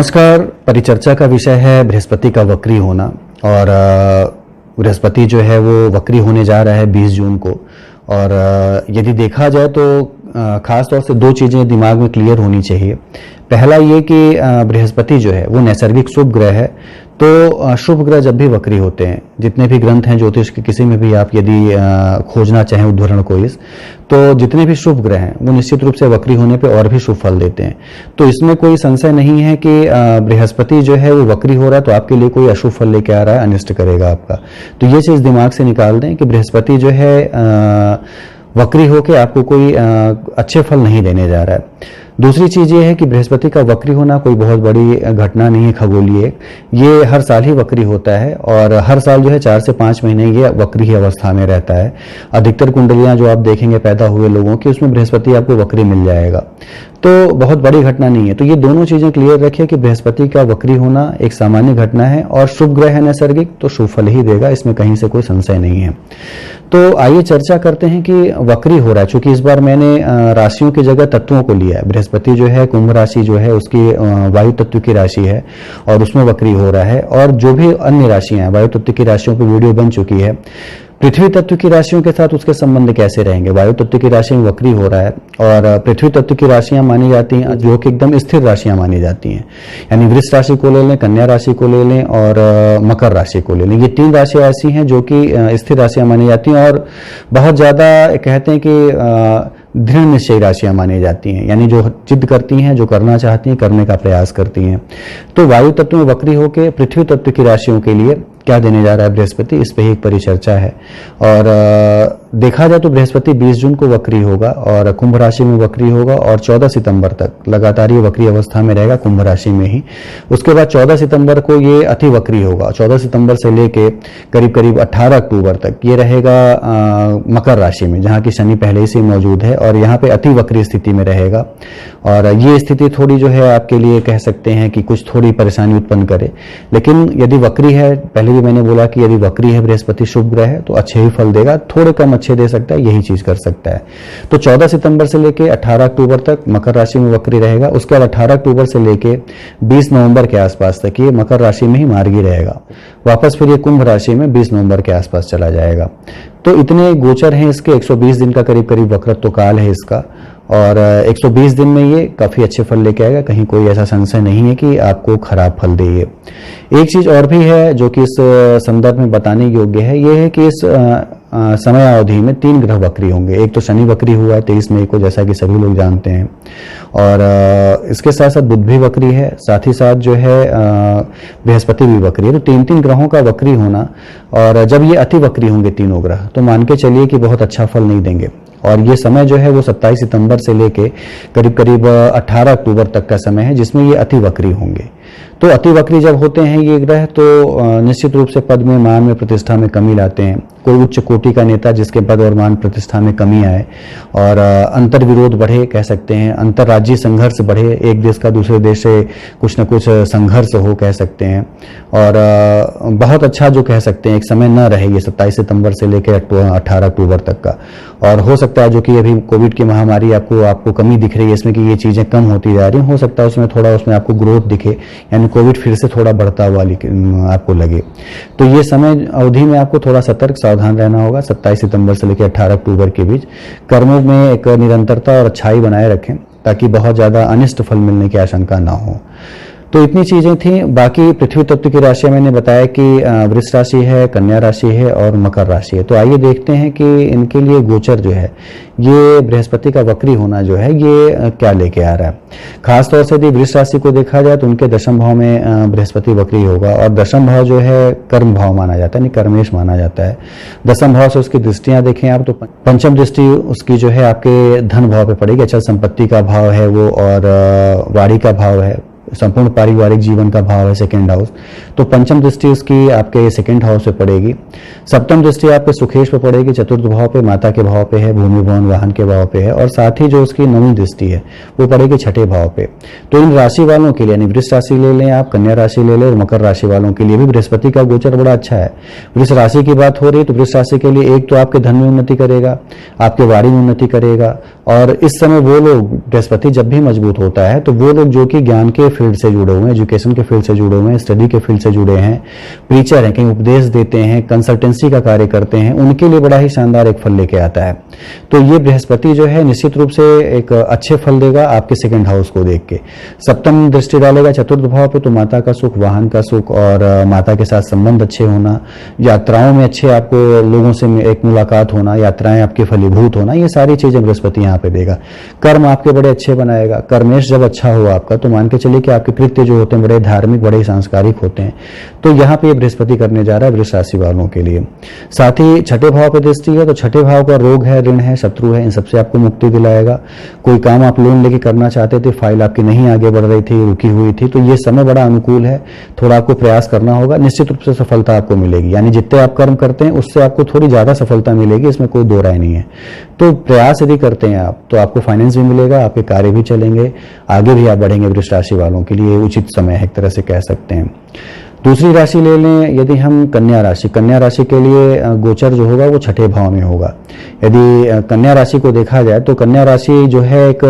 नमस्कार। परिचर्चा का विषय है बृहस्पति का वक्री होना। और बृहस्पति जो है वो वक्री होने जा रहा है 20 जून को। और यदि देखा जाए तो खास तौर से दो चीज़ें दिमाग में क्लियर होनी चाहिए। पहला ये कि बृहस्पति जो है वो नैसर्गिक शुभ ग्रह है। तो शुभ ग्रह जब भी वक्री होते हैं, जितने भी ग्रंथ हैं ज्योतिष के किसी में भी आप यदि खोजना चाहें उद्धरण को तो जितने भी शुभ ग्रह हैं वो निश्चित रूप से वक्री होने पे और भी शुभ फल देते हैं। तो इसमें कोई संशय नहीं है कि बृहस्पति जो है वो वक्री हो रहा है तो आपके लिए कोई अशुभ फल लेके आ रहा है, अनिष्ट करेगा आपका। तो ये चीज दिमाग से निकाल दें कि बृहस्पति जो है वक्री होके आपको कोई अच्छे फल नहीं देने जा रहा है। दूसरी चीज ये है कि बृहस्पति का वक्री होना कोई बहुत बड़ी घटना नहीं है खगोलीय। ये हर साल ही वक्री होता है और हर साल जो है 4 से 5 महीने ये वक्री ही अवस्था में रहता है। अधिकतर कुंडलियां जो आप देखेंगे पैदा हुए लोगों की, उसमें बृहस्पति आपको वक्री मिल जाएगा। तो बहुत बड़ी घटना नहीं है। तो ये दोनों चीजें क्लियर रखिए कि बृहस्पति का वक्री होना एक सामान्य घटना है और शुभ ग्रह है नैसर्गिक, तो शुभ फल ही देगा, इसमें कहीं से कोई संशय नहीं है। तो आइए चर्चा करते हैं कि वक्री हो रहा है। चूंकि इस बार मैंने राशियों की जगह तत्वों को लिया है। बृहस्पति जो है कुंभ राशि जो है उसकी वायु तत्व की राशि है और उसमें वक्री हो रहा है। और जो भी अन्य राशियां हैं वायु तत्व की राशियों पर वीडियो बन चुकी है। पृथ्वी तत्व की राशियों के साथ उसके संबंध कैसे रहेंगे। वायु तत्व की राशि में वक्री हो रहा है और पृथ्वी तत्व की राशियां मानी जाती हैं जो कि एकदम स्थिर राशियां मानी जाती हैं। यानी वृष राशि को ले लें, कन्या राशि को ले लें और मकर राशि को ले लें। ये 3 राशियां ऐसी हैं जो कि स्थिर राशियां मानी जाती हैं और बहुत ज्यादा कहते हैं कि दृढ़ निश्चयी राशियां मानी जाती हैं। यानी जो जिद करती हैं, जो करना चाहती हैं, करने का प्रयास करती हैं। तो वायु तत्व में वक्री होकर पृथ्वी तत्व की राशियों के लिए क्या देने जा रहा है बृहस्पति, इस पे ही एक परिचर्चा है। और देखा जाए तो बृहस्पति 20 जून को वक्री होगा और कुंभ राशि में वक्री होगा और 14 सितंबर तक लगातार ये वक्री अवस्था में रहेगा कुंभ राशि में ही। उसके बाद 14 सितंबर को ये अति वक्री होगा। 14 सितंबर से लेके करीब करीब 18 अक्टूबर तक ये रहेगा मकर राशि में, जहां की शनि पहले से मौजूद है और यहाँ पे अति वक्री स्थिति में रहेगा। और ये स्थिति थोड़ी जो है आपके लिए कह सकते हैं कि कुछ थोड़ी परेशानी उत्पन्न करे। लेकिन यदि वक्री है, पहले भी मैंने बोला कि यदि वक्री है बृहस्पति शुभ ग्रह है तो अच्छे ही फल देगा, थोड़े कम अच्छे दे सकता है, यही चीज कर सकता है। तो 14 सितंबर से लेके 18 अक्टूबर तक मकर राशि में वक्री रहेगा। उसके बाद 18 अक्टूबर से लेके 20 नवंबर के आसपास तक ये मकर राशि में ही मार्गी रहेगा। वापस फिर ये कुंभ राशि में 20 नवंबर के आसपास चला जाएगा। तो इतने गोचर हैं इसके, 120 दिन का करीब करीब वक्रत्व काल है इसका और 120 दिन में ये काफी अच्छे फल लेके आएगा। कहीं कोई ऐसा संशय नहीं है कि आपको खराब फल दे। एक चीज और भी है जो कि इस संदर्भ में बताने योग्य है, ये है कि इस समय अवधि में 3 ग्रह वक्री होंगे। एक तो शनि वक्री हुआ है 23 मई को, जैसा कि सभी लोग जानते हैं। और इसके साथ साथ बुध भी वक्री है, साथ ही साथ जो है बृहस्पति भी वक्री है। तो 3 ग्रहों का वक्री होना, और जब ये अति वक्री होंगे तीनों ग्रह तो मान के चलिए कि बहुत अच्छा फल नहीं देंगे। और ये समय जो है वो 27 सितंबर से लेके करीब करीब 18 अक्टूबर तक का समय है जिसमें ये अति वक्री होंगे। तो अति वक्री जब होते हैं ये ग्रह तो निश्चित रूप से पद में, मान में, प्रतिष्ठा में कमी लाते हैं। कोई उच्च कोटि का नेता जिसके पद और मान प्रतिष्ठा में कमी आए और अंतर विरोध बढ़े, कह सकते हैं अंतर्राज्यीय संघर्ष बढ़े, एक देश का दूसरे देश से कुछ न कुछ संघर्ष हो, कह सकते हैं। और बहुत अच्छा जो कह सकते हैं एक समय न रहे ये 27 सितंबर से लेकर 18 अक्टूबर तक का। और हो सकता है जो कि अभी कोविड की महामारी आपको कमी दिख रही है इसमें कि ये चीजें कम होती जा रही हैं, हो सकता है उसमें थोड़ा उसमें आपको ग्रोथ दिखे, यानी कोविड फिर से थोड़ा बढ़ता हुआ आपको लगे। तो ये समय अवधि में आपको थोड़ा सतर्क सावधान रहना होगा। 27 सितंबर से लेकर 18 अक्टूबर के बीच कर्मों में एक निरंतरता और अच्छाई बनाए रखें ताकि बहुत ज्यादा अनिष्ट फल मिलने की आशंका ना हो। तो इतनी चीजें थी। बाकी पृथ्वी तत्व की राशियां मैंने बताया कि वृष राशि है, कन्या राशि है और मकर राशि है। तो आइए देखते हैं कि इनके लिए गोचर जो है ये बृहस्पति का वक्री होना जो है ये क्या लेके आ रहा है। खासतौर से यदि वृष राशि को देखा जाए तो उनके दशम भाव में बृहस्पति वक्री होगा और दशम भाव जो है कर्म भाव माना जाता है, कर्मेश माना जाता है। दशम भाव से उसकी दृष्टियां देखें आप तो पंचम दृष्टि उसकी जो है आपके धन भाव पे पड़ेगी, अचल संपत्ति का भाव है वो, और वाणी का भाव है, संपूर्ण पारिवारिक जीवन का भाव है सेकंड हाउस। तो पंचम दृष्टि उसकी आपके सेकंड हाउस पे पड़ेगी। सप्तम दृष्टि आपके सुखेश पे पड़ेगी, चतुर्थ भाव पे, माता के भाव पे है, भूमि भवन वाहन के भाव पे है। और साथ ही जो उसकी नवीं दृष्टि है वो पड़ेगी छठे भाव पे। तो इन राशि वालों के लिए, यानी वृष राशि ले लें आप, कन्या राशि ले लें और मकर राशि वालों के लिए भी बृहस्पति का गोचर बड़ा अच्छा है। वृष राशि की बात हो रही है तो वृष राशि के लिए एक तो आपके धन में उन्नति करेगा, आपके वाणी में उन्नति करेगा। और इस समय वो लोग, बृहस्पति जब भी मजबूत होता है तो वो लोग जो कि ज्ञान के फील्ड से जुड़े हुए हैं, एजुकेशन के फील्ड से जुड़े हुए हैं, स्टडी के फील्ड से जुड़े हैं, प्रीचर हैं, कहीं उपदेश देते हैं, कंसल्टेंसी का कार्य करते हैं, उनके लिए बड़ा ही शानदार एक फल लेके आता है। तो ये बृहस्पति जो है निश्चित रूप से एक अच्छे फल देगा आपके सेकंड हाउस को देख के। सप्तम दृष्टि डालेगा चतुर्थ भाव पे, तो माता का सुख, वाहन का सुख और माता के साथ संबंध अच्छे होना, यात्राओं में अच्छे आपको लोगों से एक मुलाकात होना, यात्राएं आपकी फलीभूत होना, ये सारी चीजें बृहस्पति यहाँ पे देगा। कर्म आपके बड़े अच्छे बनाएगा। कर्मेश जब अच्छा हो आपका तो मान के चलिए कि आपके कृत्य जो होते हैं बड़े धार्मिक, बड़े सांस्कारिक होते हैं। तो यहाँ पे बृहस्पति करने जा रहा है वृष राशि वालों के लिए। साथ ही छठे भाव पे दृष्टि है, तो छठे भाव का रोग है, ऋण है, शत्रु है, इन सबसे आपको मुक्ति दिलाएगा। कोई काम आप लोन लेके करना चाहते थे, फाइल आपकी नहीं आगे बढ़ रही थी, रुकी हुई थी, तो ये समय बड़ा अनुकूल है। थोड़ा आपको प्रयास करना होगा, निश्चित रूप से सफलता आपको मिलेगी। यानी जितने आप कर्म करते हैं उससे आपको थोड़ी ज्यादा सफलता मिलेगी, इसमें कोई दो राय नहीं है। तो प्रयास यदि करते हैं आप तो आपको फाइनेंस भी मिलेगा, आपके कार्य भी चलेंगे, आगे भी आप बढ़ेंगे। वृष राशि वालों के लिए उचित समय है, एक तरह से कह सकते हैं। दूसरी राशि ले लें यदि हम कन्या राशि। कन्या राशि के लिए गोचर जो होगा वो छठे भाव में होगा। यदि कन्या राशि को देखा जाए तो कन्या राशि जो है एक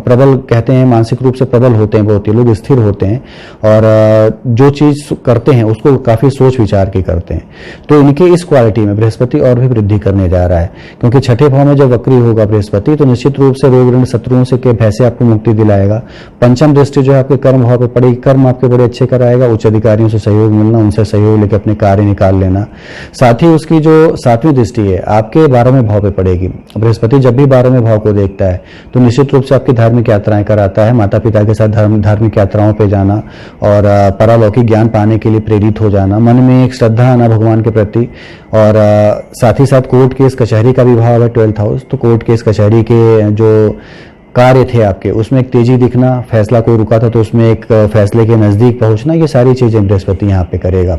प्रबल, कहते हैं मानसिक रूप से प्रबल होते हैं, बहुत ही लोग स्थिर होते हैं और जो चीज करते हैं उसको काफी सोच विचार के करते हैं। तो इनके इस क्वालिटी में बृहस्पति और भी वृद्धि करने जा रहा है, क्योंकि छठे भाव में जब वक्री होगा बृहस्पति तो निश्चित रूप से रोग ऋण शत्रुओं से के भय से आपको मुक्ति दिलाएगा। पंचम दृष्टि जो है आपके कर्म भाव पर पड़ेगी, कर्म आपके बड़े अच्छे कराएगा, उच्च अधिकारियों से सहयोग मिलना, उनसे सहयोग लेकर अपने कार्य निकाल लेना। साथ ही उसकी जो सातवीं दृष्टि है आपके 12वें भाव पे पड़ेगी। बृहस्पति जब भी 12वें भाव को देखता है तो निश्चित रूप से आपकी धार्मिक यात्राएं कराता है, माता पिता के साथ धार्मिक यात्राओं पे जाना और पारलौकिक ज्ञान पाने के लिए प्रेरित हो जाना, मन में एक श्रद्धा आना भगवान के प्रति। और साथ ही साथ कोर्ट केस कचहरी का भी भाव है 12th हाउस, तो कोर्ट केस कचहरी के जो कार्य थे आपके उसमें एक तेजी दिखना, फैसला कोई रुका था तो उसमें एक फैसले के नजदीक पहुंचना, ये सारी चीजें बृहस्पति यहाँ पे करेगा।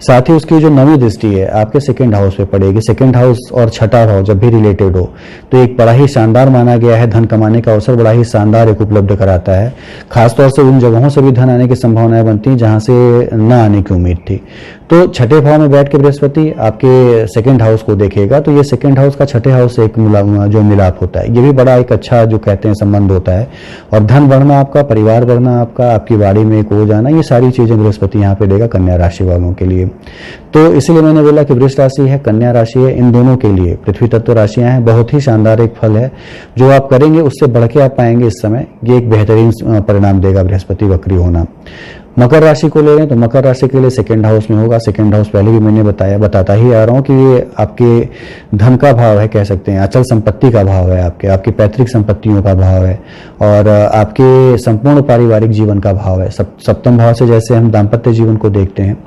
साथ ही उसकी जो नवीं दृष्टि है आपके सेकंड हाउस पे पड़ेगी। सेकंड हाउस और छठा भाव जब भी रिलेटेड हो तो एक बड़ा ही शानदार माना गया है, धन कमाने का अवसर बड़ा ही शानदार एक उपलब्ध कराता है। खासतौर से उन जगहों से भी धन आने की संभावनाएं बनती हैं जहां से न आने की उम्मीद थी। तो छठे भाव में बैठ के बृहस्पति आपके सेकंड हाउस को देखेगा, तो ये सेकंड हाउस का छठे हाउस से एक जो मिलाप होता है, ये भी बड़ा एक अच्छा जो कहते हैं संबंध होता है। और धन बढ़ना आपका, परिवार बढ़ना आपका, आपकी बाड़ी में एक हो जाना, ये सारी चीजें बृहस्पति यहाँ पे देगा कन्या राशि वालों के लिए। तो इसलिए मैंने बोला कि वृष राशि है, कन्या राशि है, इन दोनों के लिए पृथ्वी तत्व राशियां हैं, बहुत ही शानदार एक फल है। जो आप करेंगे उससे बढ़ के आप पाएंगे इस समय, ये एक बेहतरीन परिणाम देगा बृहस्पति वक्री होना। मकर राशि को ले लें तो मकर राशि के लिए सेकंड हाउस में होगा। सेकंड हाउस पहले भी मैंने बताता ही आ रहा हूं कि ये आपके धन का भाव है, कह सकते हैं अचल संपत्ति का भाव है, आपकी पैतृक संपत्तियों का भाव है और आपके संपूर्ण पारिवारिक जीवन का भाव है। सप्तम भाव से जैसे हम दाम्पत्य जीवन को देखते हैं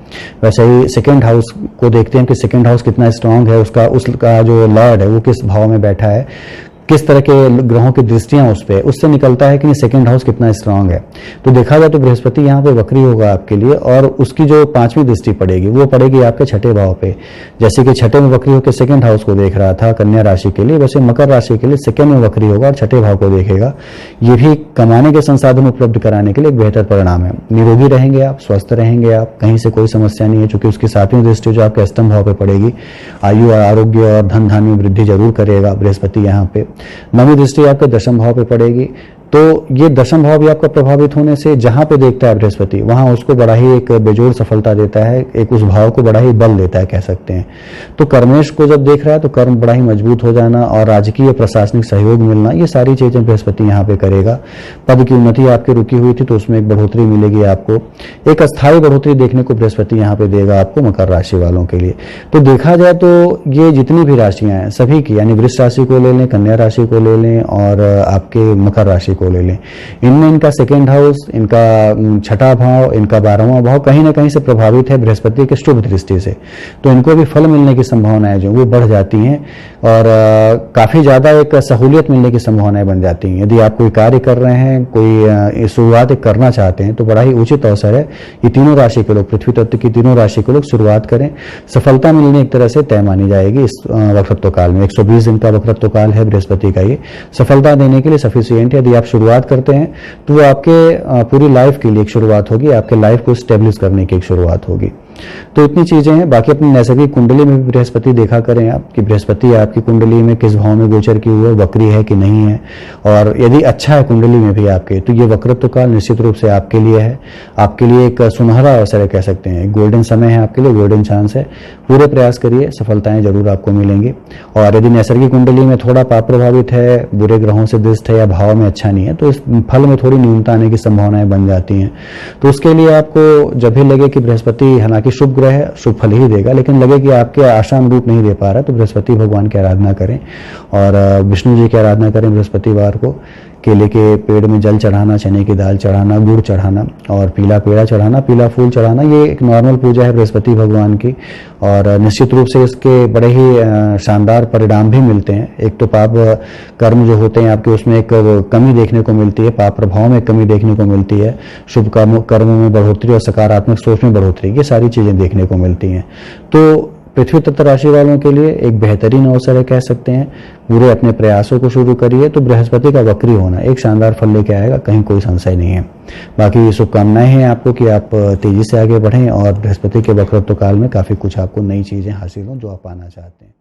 वैसे ही सेकंड हाउस को देखते हैं कि सेकंड हाउस कितना स्ट्रांग है, उसका जो लॉर्ड है वो किस भाव में बैठा है, किस तरह के ग्रहों की दृष्टियां उस पे, उससे निकलता है कि सेकंड हाउस कितना स्ट्रांग है। तो देखा जाए तो बृहस्पति यहाँ पे वक्री होगा आपके लिए और उसकी जो पांचवी दृष्टि पड़ेगी वो पड़ेगी आपके छठे भाव पे। जैसे कि छठे में वक्री होकर सेकंड हाउस को देख रहा था कन्या राशि के लिए, वैसे मकर राशि के लिए सेकंड में वक्री होगा और छठे भाव को देखेगा। ये भी कमाने के संसाधन उपलब्ध कराने के लिए एक बेहतर परिणाम है। निरोगी रहेंगे आप, स्वस्थ रहेंगे आप, कहीं से कोई समस्या नहीं है, चूंकि उसकी सातवीं दृष्टि जो आपके अष्टम भाव पे पड़ेगी, आयु और आरोग्य और धन धान्य में वृद्धि जरूर करेगा बृहस्पति यहाँ पे। नवी दृष्टि आपके दशम भाव पे पड़ेगी, तो ये दशम भाव भी आपका प्रभावित होने से जहां पे देखता है बृहस्पति वहां उसको बड़ा ही एक बेजोड़ सफलता देता है, एक उस भाव को बड़ा ही बल देता है, कह सकते हैं। तो कर्मेश को जब देख रहा है तो कर्म बड़ा ही मजबूत हो जाना और राजकीय प्रशासनिक सहयोग मिलना, ये सारी चीजें बृहस्पति यहाँ पे करेगा। पद की उन्नति आपकी रुकी हुई थी तो उसमें एक बढ़ोतरी मिलेगी आपको, एक अस्थायी बढ़ोतरी देखने को बृहस्पति यहाँ पे देगा आपको मकर राशि वालों के लिए। तो देखा जाए तो ये जितनी भी राशियां हैं सभी की, यानी वृष राशि को ले लें, कन्या राशि को ले लें और आपके मकर राशि को ले लें, इनमें इनका सेकेंड हाउस, इनका छठा भाव, इनका 12वां भाव कहीं ना कहीं से प्रभावित है बृहस्पति के शुभ दृष्टि से। तो इनको भी फल मिलने की संभावनाएं जो वो बढ़ जाती हैं और काफी ज्यादा एक सहूलियत मिलने की संभावनाएं बन जाती हैं। यदि आप कोई कार्य कर रहे हैं, कोई शुरुआत करना चाहते हैं तो बड़ा ही उचित अवसर है। ये तीनों राशि के लोग, पृथ्वी तत्व की तीनों राशि के लोग शुरुआत करें, सफलता मिलने एक तरह से तय मानी जाएगी इस वक्रत्व काल में। 120 दिन का वक्रत्व काल है बृहस्पति का, ये सफलता देने के लिए सफिशिएंट है। यदि आप शुरुआत करते हैं तो वो आपके पूरी लाइफ के लिए एक शुरुआत होगी, आपके लाइफ को स्टेब्लिश करने की एक शुरुआत होगी। तो इतनी चीजें हैं। बाकी अपनी नैसर्गिक कुंडली में भी बृहस्पति देखा करें आप कि बृहस्पति आपकी कुंडली में किस भाव में गोचर की हुई है, वक्री है कि नहीं है। और यदि अच्छा है कुंडली में भी आपके, तो ये वक्रत्व काल निश्चित रूप से आपके लिए है, आपके लिए एक सुनहरा अवसर है, कह सकते हैं गोल्डन समय है आपके लिए, गोल्डन चांस है। पूरे प्रयास करिए, सफलताएं जरूर आपको मिलेंगी। और यदि नैसर्गिक कुंडली में थोड़ा पाप प्रभावित है, बुरे ग्रहों से दृष्ट है या भाव में अच्छा नहीं है, तो इस फल में थोड़ी न्यूनता आने की संभावनाएं बन जाती हैं। तो उसके लिए आपको जब भी लगे कि बृहस्पति हालांकि शुभ ग्रह है, शुभ फल ही देगा, लेकिन लगे कि आपके आशानुरूप नहीं दे पा रहा, तो बृहस्पति भगवान की आराधना करें और विष्णु जी की आराधना करें बृहस्पतिवार को। केले के पेड़ में जल चढ़ाना, चने की दाल चढ़ाना, गुड़ चढ़ाना और पीला पेड़ा चढ़ाना, पीला फूल चढ़ाना, ये एक नॉर्मल पूजा है बृहस्पति भगवान की। और निश्चित रूप से इसके बड़े ही शानदार परिणाम भी मिलते हैं। एक तो पाप कर्म जो होते हैं आपके, उसमें एक कमी देखने को मिलती है, पाप प्रभाव में कमी देखने को मिलती है, शुभ कर्मों में बढ़ोतरी और सकारात्मक सोच में बढ़ोतरी, ये सारी चीजें देखने को मिलती हैं। तो पृथ्वी तत्व राशि वालों के लिए एक बेहतरीन अवसर है, कह सकते हैं। पूरे अपने प्रयासों को शुरू करिए, तो बृहस्पति का वक्री होना एक शानदार फल लेके आएगा, कहीं कोई संशय नहीं है। बाकी शुभकामनाएं हैं आपको कि आप तेजी से आगे बढ़ें और बृहस्पति के वक्रत्व काल में काफी कुछ आपको नई चीजें हासिल हों जो आप पाना चाहते हैं।